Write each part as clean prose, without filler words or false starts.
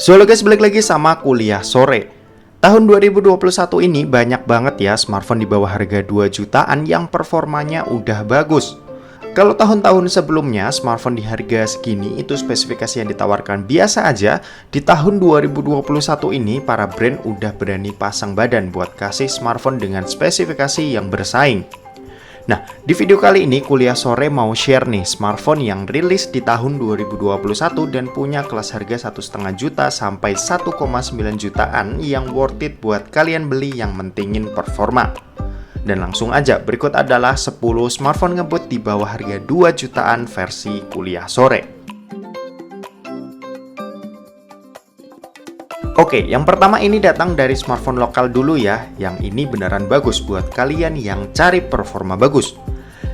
So halo guys, balik lagi sama kuliah sore. Tahun 2021 ini banyak banget ya smartphone di bawah harga 2 jutaan yang performanya udah bagus. Kalau tahun-tahun sebelumnya smartphone di harga segini itu spesifikasi yang ditawarkan biasa aja, di tahun 2021 ini para brand udah berani pasang badan buat kasih smartphone dengan spesifikasi yang bersaing. Nah, di video kali ini kuliah sore mau share nih smartphone yang rilis di tahun 2021 dan punya kelas harga 1,5 juta sampai 1,9 jutaan yang worth it buat kalian beli yang mentingin performa. Dan langsung aja, berikut adalah 10 smartphone ngebut di bawah harga 2 jutaan versi kuliah sore. Oke, yang pertama ini datang dari smartphone lokal dulu ya. Yang ini beneran bagus buat kalian yang cari performa bagus.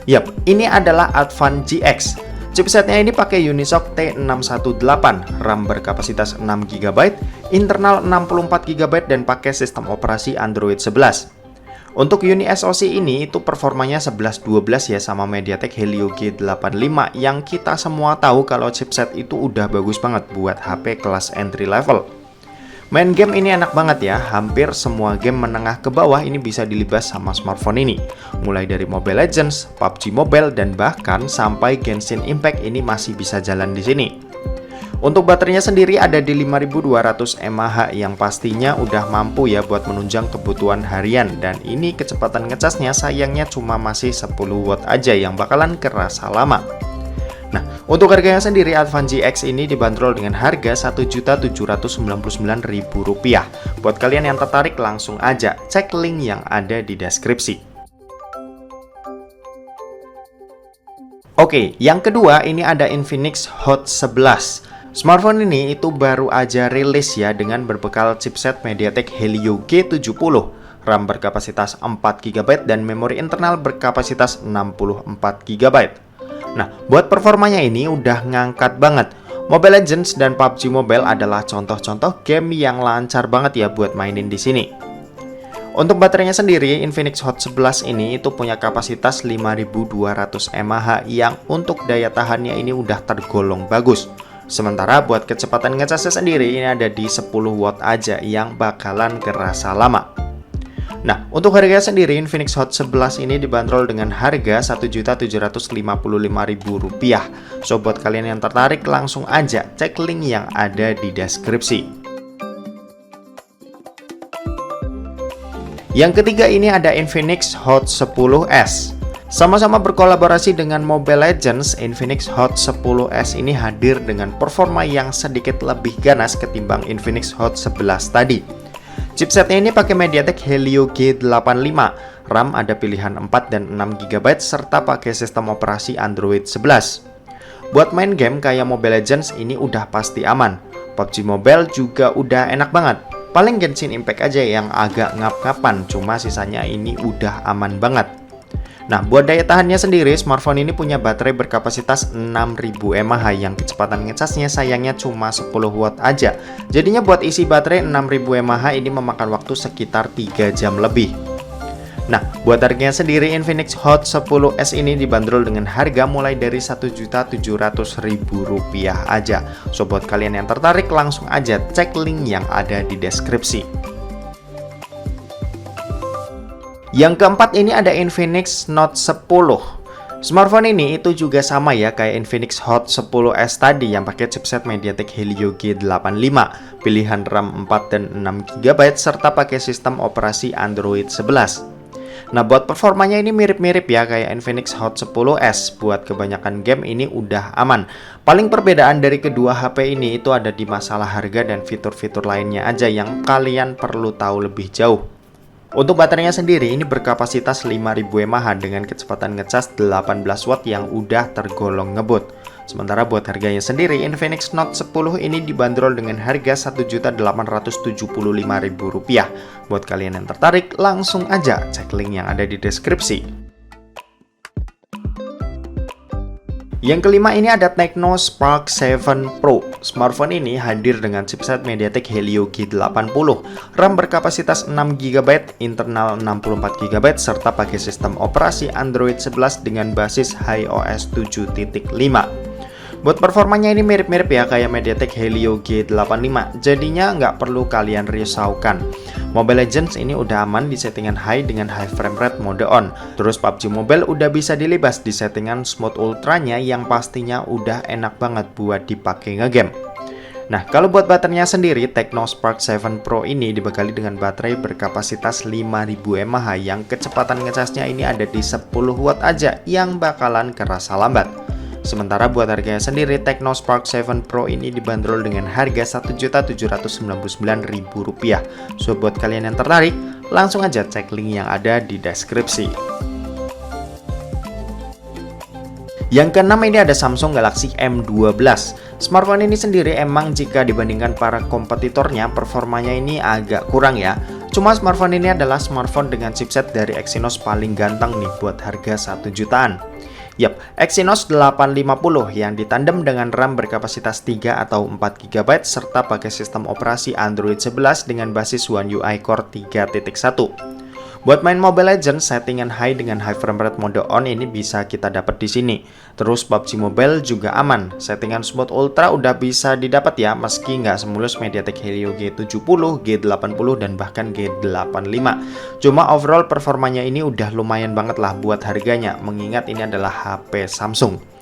Yap, ini adalah Advan GX. Chipsetnya ini pakai Unisoc T618, RAM berkapasitas 6GB, internal 64GB dan pakai sistem operasi Android 11. Untuk uni SoC ini itu performanya 11-12 ya sama MediaTek Helio G85 yang kita semua tahu kalau chipset itu udah bagus banget buat HP kelas entry level. Main game ini enak banget ya, hampir semua game menengah ke bawah ini bisa dilibas sama smartphone ini. Mulai dari Mobile Legends, PUBG Mobile, dan bahkan sampai Genshin Impact ini masih bisa jalan di sini. Untuk baterainya sendiri ada di 5200 mAh yang pastinya udah mampu ya buat menunjang kebutuhan harian. Dan ini kecepatan ngecasnya sayangnya cuma masih 10 watt aja yang bakalan kerasa lama. Nah, untuk harganya sendiri Advan GX ini dibanderol dengan harga Rp1.799.000. Buat kalian yang tertarik langsung aja cek link yang ada di deskripsi. Oke, yang kedua ini ada Infinix Hot 11. Smartphone ini itu baru aja rilis ya dengan berbekal chipset MediaTek Helio G70, RAM berkapasitas 4GB dan memori internal berkapasitas 64GB. Nah, buat performanya ini udah ngangkat banget. Mobile Legends dan PUBG Mobile adalah contoh-contoh game yang lancar banget ya buat mainin di sini. Untuk baterainya sendiri, Infinix Hot 11 ini itu punya kapasitas 5200 mAh yang untuk daya tahannya ini udah tergolong bagus. Sementara buat kecepatan ngecasnya sendiri ini ada di 10 watt aja yang bakalan kerasa lama. Nah, untuk harganya sendiri Infinix Hot 11 ini dibanderol dengan harga Rp1.755.000. So, buat kalian yang tertarik langsung aja cek link yang ada di deskripsi. Yang ketiga ini ada Infinix Hot 10s. Sama-sama berkolaborasi dengan Mobile Legends, Infinix Hot 10s ini hadir dengan performa yang sedikit lebih ganas ketimbang Infinix Hot 11 tadi. Chipsetnya ini pakai MediaTek Helio G85, RAM ada pilihan 4 dan 6GB serta pakai sistem operasi Android 11. Buat main game kayak Mobile Legends ini udah pasti aman. PUBG Mobile juga udah enak banget. Paling Genshin Impact aja yang agak ngap-ngapan, cuma sisanya ini udah aman banget. Nah, buat daya tahannya sendiri, smartphone ini punya baterai berkapasitas 6000 mAh yang kecepatan ngecasnya sayangnya cuma 10 watt aja. Jadinya buat isi baterai 6000 mAh ini memakan waktu sekitar 3 jam lebih. Nah, buat harganya sendiri Infinix Hot 10s ini dibanderol dengan harga mulai dari Rp1.700.000 aja. So, buat kalian yang tertarik langsung aja cek link yang ada di deskripsi. Yang keempat ini ada Infinix Note 10. Smartphone ini itu juga sama ya kayak Infinix Hot 10s tadi yang pakai chipset MediaTek Helio G85, pilihan RAM 4 dan 6GB serta pakai sistem operasi Android 11. Nah, buat performanya ini mirip-mirip ya kayak Infinix Hot 10s. Buat kebanyakan game ini udah aman. Paling perbedaan dari kedua HP ini itu ada di masalah harga dan fitur-fitur lainnya aja yang kalian perlu tahu lebih jauh. Untuk baterainya sendiri ini berkapasitas 5000 mAh dengan kecepatan ngecas 18 watt yang udah tergolong ngebut. Sementara buat harganya sendiri Infinix Note 10 ini dibanderol dengan harga Rp1.875.000. Buat kalian yang tertarik langsung aja cek link yang ada di deskripsi. Yang kelima ini ada Tecno Spark 7 Pro. Smartphone ini hadir dengan chipset MediaTek Helio G80, RAM berkapasitas 6GB, internal 64GB, serta pakai sistem operasi Android 11 dengan basis iOS 7.5. Buat performanya ini mirip-mirip ya kayak MediaTek Helio G85, jadinya nggak perlu kalian risaukan. Mobile Legends ini udah aman di settingan high dengan high frame rate mode on. Terus PUBG Mobile udah bisa dilibas di settingan smooth ultranya yang pastinya udah enak banget buat dipakai ngegame. Nah, kalau buat baterainya sendiri, Tecno Spark 7 Pro ini dibekali dengan baterai berkapasitas 5000 mAh yang kecepatan ngecasnya ini ada di 10 watt aja yang bakalan kerasa lambat. Sementara buat harganya sendiri, Tecno Spark 7 Pro ini dibanderol dengan harga Rp1.799.000. So, buat kalian yang tertarik, langsung aja cek link yang ada di deskripsi. Yang keenam ini ada Samsung Galaxy M12. Smartphone ini sendiri emang jika dibandingkan para kompetitornya performanya ini agak kurang ya. Cuma smartphone ini adalah smartphone dengan chipset dari Exynos paling ganteng nih buat harga 1 jutaan. Yap, Exynos 850 yang ditandem dengan RAM berkapasitas 3 atau 4 GB serta pakai sistem operasi Android 11 dengan basis One UI Core 3.1. Buat main Mobile Legends, settingan high dengan high frame rate mode on ini bisa kita dapat di sini. Terus PUBG Mobile juga aman. Settingan smooth ultra udah bisa didapat ya, meski nggak semulus MediaTek Helio G70, G80 dan bahkan G85. Cuma overall performanya ini udah lumayan banget lah buat harganya, mengingat ini adalah HP Samsung.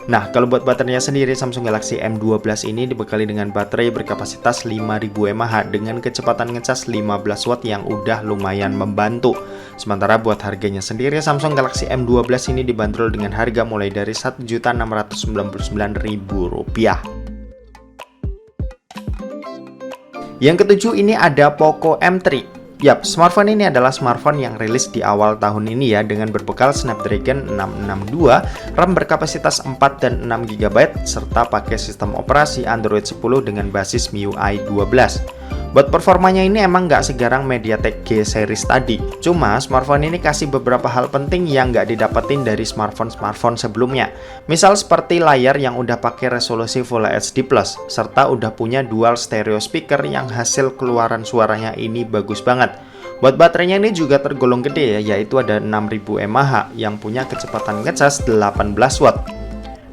Nah, kalau buat baterainya sendiri, Samsung Galaxy M12 ini dibekali dengan baterai berkapasitas 5000 mAh dengan kecepatan ngecas 15 watt yang udah lumayan membantu. Sementara buat harganya sendiri, Samsung Galaxy M12 ini dibanderol dengan harga mulai dari Rp1.699.000. Yang ketujuh ini ada Poco M3. Yap, smartphone ini adalah smartphone yang rilis di awal tahun ini ya dengan berbekal Snapdragon 662, RAM berkapasitas 4 dan 6 GB serta pakai sistem operasi Android 10 dengan basis MIUI 12. Buat performanya ini emang nggak segarang MediaTek G series tadi. Cuma smartphone ini kasih beberapa hal penting yang nggak didapetin dari smartphone sebelumnya. Misal seperti layar yang udah pakai resolusi Full HD+, serta udah punya dual stereo speaker yang hasil keluaran suaranya ini bagus banget. Buat baterainya ini juga tergolong gede ya, yaitu ada 6000 mAh yang punya kecepatan ngecas 18 watt.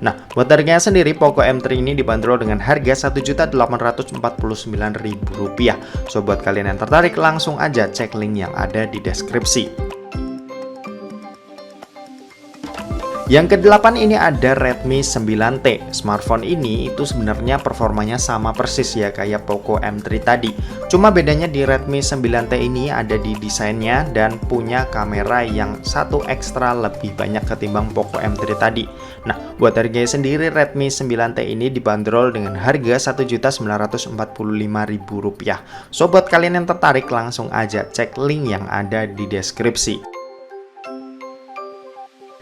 Nah, buat harganya sendiri, Poco M3 ini dibanderol dengan harga Rp1.849.000. So, buat kalian yang tertarik, langsung aja cek link yang ada di deskripsi. Yang kedelapan ini ada Redmi 9T. Smartphone ini itu sebenarnya performanya sama persis ya kayak Poco M3 tadi. Cuma bedanya di Redmi 9T ini ada di desainnya dan punya kamera yang satu ekstra lebih banyak ketimbang Poco M3 tadi. Nah, buat harganya sendiri Redmi 9T ini dibanderol dengan harga Rp1.945.000. So, buat kalian yang tertarik langsung aja cek link yang ada di deskripsi.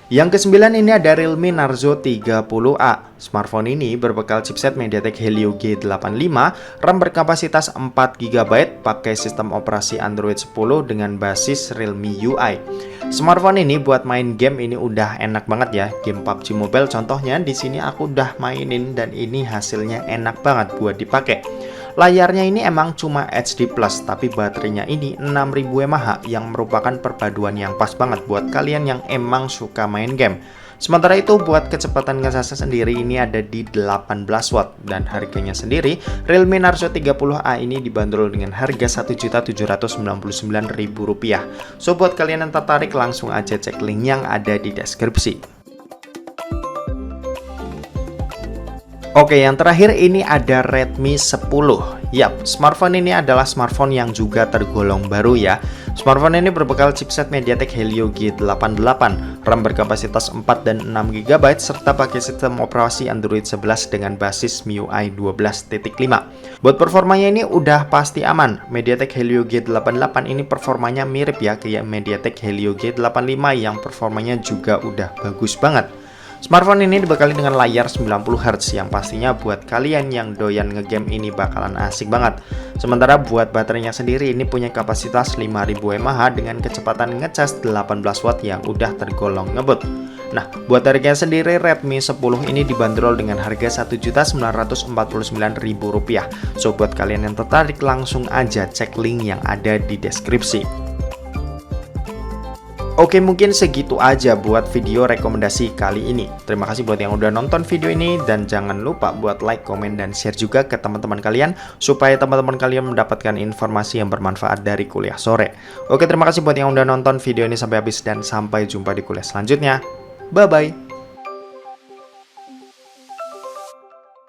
Yang kesembilan ini ada Realme Narzo 30A. Smartphone ini berbekal chipset MediaTek Helio G85, RAM berkapasitas 4 GB, pakai sistem operasi Android 10 dengan basis Realme UI. Smartphone ini buat main game ini udah enak banget ya. Game PUBG Mobile contohnya di sini aku udah mainin dan ini hasilnya enak banget buat dipakai. Layarnya ini emang cuma HD+, tapi baterainya ini 6000 mAh yang merupakan perpaduan yang pas banget buat kalian yang emang suka main game. Sementara itu buat kecepatan ngecasnya sendiri ini ada di 18 watt dan harganya sendiri Realme Narzo 30A ini dibanderol dengan harga Rp1.799.000. So, buat kalian yang tertarik langsung aja cek link yang ada di deskripsi. Oke, yang terakhir ini ada Redmi 10. Yap, smartphone ini adalah smartphone yang juga tergolong baru ya. Smartphone ini berbekal chipset MediaTek Helio G88, RAM berkapasitas 4 dan 6 GB, serta pakai sistem operasi Android 11 dengan basis MIUI 12.5. Buat performanya ini udah pasti aman. MediaTek Helio G88 ini performanya mirip ya kayak MediaTek Helio G85 yang performanya juga udah bagus banget. Smartphone ini dibekali dengan layar 90Hz yang pastinya buat kalian yang doyan ngegame ini bakalan asik banget. Sementara buat baterainya sendiri ini punya kapasitas 5000 mAh dengan kecepatan ngecas 18 watt yang udah tergolong ngebut. Nah, buat harganya sendiri Redmi 10 ini dibanderol dengan harga Rp1.949.000. So, buat kalian yang tertarik langsung aja cek link yang ada di deskripsi. Oke, mungkin segitu aja buat video rekomendasi kali ini. Terima kasih buat yang udah nonton video ini, dan jangan lupa buat like, komen, dan share juga ke teman-teman kalian supaya teman-teman kalian mendapatkan informasi yang bermanfaat dari kuliah sore. Oke, terima kasih buat yang udah nonton video ini sampai habis, dan sampai jumpa di kuliah selanjutnya. Bye-bye.